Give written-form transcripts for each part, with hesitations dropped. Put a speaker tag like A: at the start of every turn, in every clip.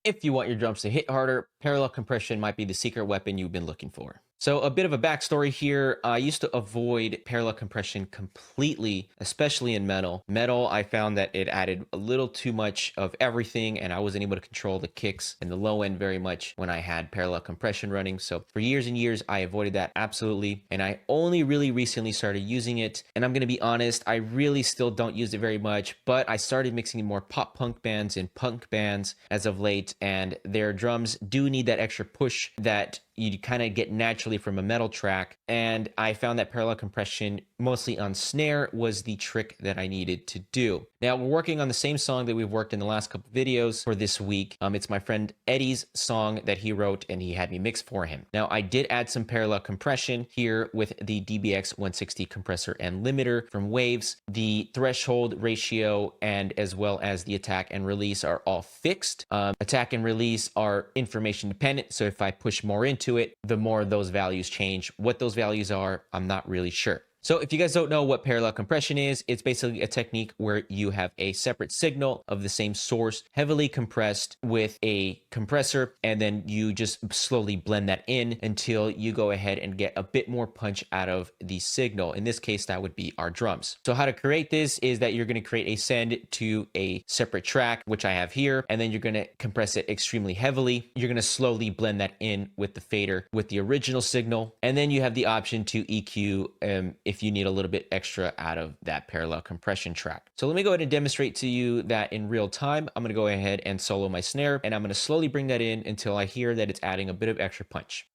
A: If you want your drums to hit harder, parallel compression might be the secret weapon you've been looking for. So a bit of a backstory here. I used to avoid parallel compression completely, especially in metal. Metal, I found that it added a little too much of everything, and I wasn't able to control the kicks and the low end very much when I had parallel compression running. So for years and years, I avoided that absolutely. And I only really recently started using it. And I'm going to be honest, I really still don't use it very much, but I started mixing in more pop punk bands and punk bands as of late, and their drums do need that extra push that you kind of get naturally from a metal track. And I found that parallel compression, mostly on snare, was the trick that I needed to do. Now we're working on the same song that we've worked in the last couple videos for this week. It's my friend Eddie's song that he wrote and he had me mix for him. Now I did add some parallel compression here with the DBX 160 compressor and limiter from Waves. The threshold ratio and as well as the attack and release are all fixed. Attack and release are information dependent, so if I push more into it, the more those values change. What those values are, I'm not really sure. So if you guys don't know what parallel compression is, it's basically a technique where you have a separate signal of the same source heavily compressed with a compressor, and then you just slowly blend that in until you go ahead and get a bit more punch out of the signal. In this case, that would be our drums. So how to create this is that you're going to create a send to a separate track, which I have here, and then you're going to compress it extremely heavily. You're going to slowly blend that in with the fader with the original signal, and then you have the option to EQ if you need a little bit extra out of that parallel compression track. So let me go ahead and demonstrate to you that in real time. I'm going to go ahead and solo my snare, and I'm going to slowly bring that in until I hear that it's adding a bit of extra punch.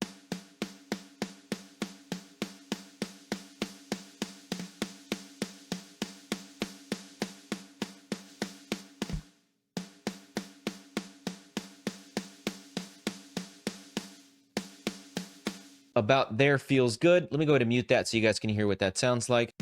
A: About there feels good. Let me go ahead and mute that so you guys can hear what that sounds like.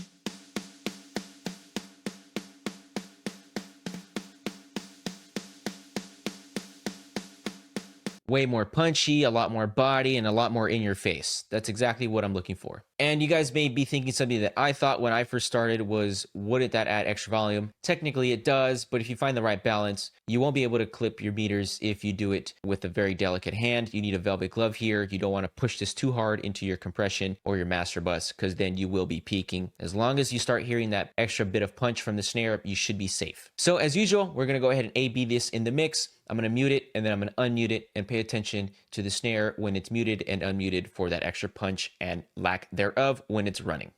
A: Way more punchy, a lot more body, and a lot more in your face. That's exactly what I'm looking for. And you guys may be thinking something that I thought when I first started was, wouldn't that add extra volume? Technically it does, but if you find the right balance, you won't be able to clip your meters if you do it with a very delicate hand. You need a velvet glove here. You don't want to push this too hard into your compression or your master bus, because then you will be peaking. As long as you start hearing that extra bit of punch from the snare, you should be safe. So as usual, we're going to go ahead and A/B this in the mix. I'm going to mute it, and then I'm going to unmute it, and pay attention to the snare when it's muted and unmuted for that extra punch and lack thereof when it's running.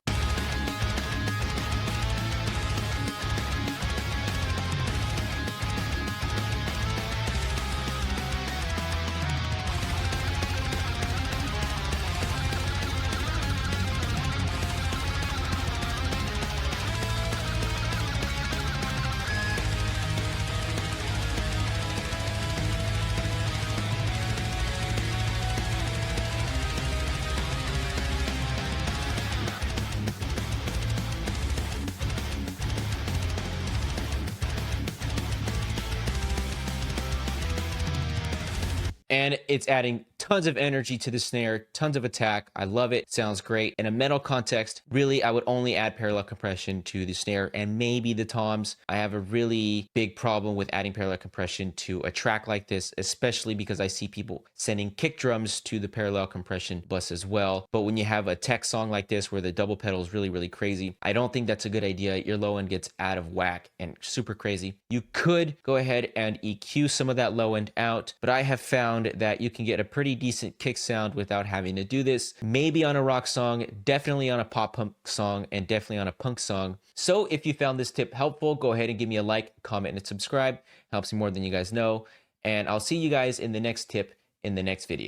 A: And it's adding tons of energy to the snare, tons of attack. I love it. Sounds great. In a metal context, really, I would only add parallel compression to the snare and maybe the toms. I have a really big problem with adding parallel compression to a track like this, especially because I see people sending kick drums to the parallel compression bus as well. But when you have a tech song like this where the double pedal is really, really crazy, I don't think that's a good idea. Your low end gets out of whack and super crazy. You could go ahead and EQ some of that low end out, but I have found that you can get a pretty decent kick sound without having to do this. Maybe on a rock song, definitely on a pop punk song, and definitely on a punk song. So if you found this tip helpful, go ahead and give me a like, comment, and subscribe. Helps me more than you guys know. And I'll see you guys in the next tip in the next video.